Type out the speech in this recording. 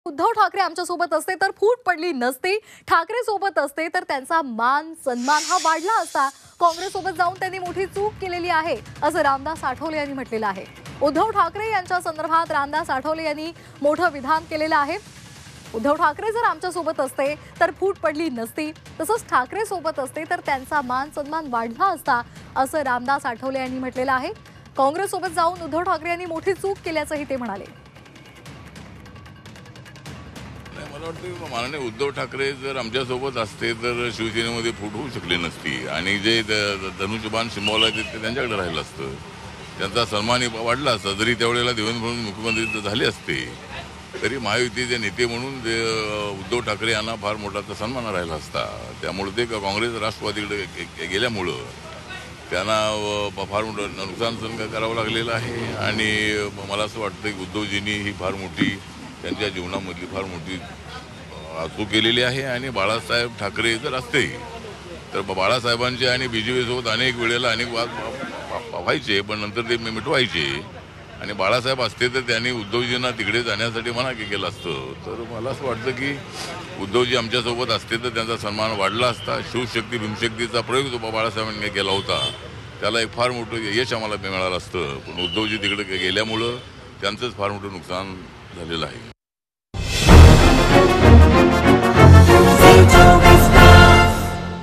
उद्धव ठाकरे आमच्यासोबत असते तर फूट पडली नसती, ठाकरे सोबत असते तर त्यांचा मान सन्मान हा वाढला असता. काँग्रेस सोबत जाऊन त्यांनी मोठी चूक केलेली आहे असं रामदास आठवले यांनी म्हटलेलं आहे. उद्धव ठाकरे यांच्या संदर्भात रामदास आठवले यांनी मोठं विधान केलेलं आहे. उद्धव ठाकरे जर आमच्यासोबत असते तर फूट पडली नसती, तसंच ठाकरे सोबत असते तर त्यांचा मान सन्मान वाढला असता असं रामदास आठवले यांनी म्हटलेलं आहे. काँग्रेस सोबत जाऊन उद्धव ठाकरे यांनी मोठी चूक केल्याचंही ते म्हणाले. मला वाटतं माननीय उद्धव ठाकरे जर आमच्यासोबत असते तर शिवसेनेमध्ये फूट होऊ शकली नसती आणि जे धनुष्यबाण सिंबॉल आहे ते त्यांच्याकडे राहिलं असतं. त्यांचा सन्मान वाढला असता. जरी त्यावेळेला देवेंद्र फडणवीस मुख्यमंत्री झाले असते तरी महायुतीचे नेते म्हणून उद्धव ठाकरे यांना फार मोठा सन्मान राहिला असता. त्यामुळे ते काँग्रेस राष्ट्रवादीकडे गेल्यामुळं त्यांना फार मोठं नुकसान सहन करावं लागलेलं आहे. आणि मला असं वाटतं की उद्धवजींनी ही फार मोठी त्यांच्या जीवनामधली फार मोठी चूक केलेली आहे. आणि बाळासाहेब ठाकरे जर असते तर बाळासाहेबांचे आणि BJP सोबत अनेक वेळेला अनेक वाद व्हायचे, पण नंतर ते मिटवायचे. आणि बाळासाहेब असते तर त्यांनी उद्धवजींना तिकडे जाण्यासाठी मना केलं असतं. तर मला असं वाटतं की उद्धवजी आमच्यासोबत असते तर त्यांचा सन्मान वाढला असता. शिवशक्ती भीमशक्तीचा प्रयोग जो बाळासाहेबांनी केला होता त्याला एक फार मोठं यश आम्हाला मिळालं असतं. पण उद्धवजी तिकडे गेल्यामुळं त्यांचंच फार मोठं नुकसान झालेलं आहे.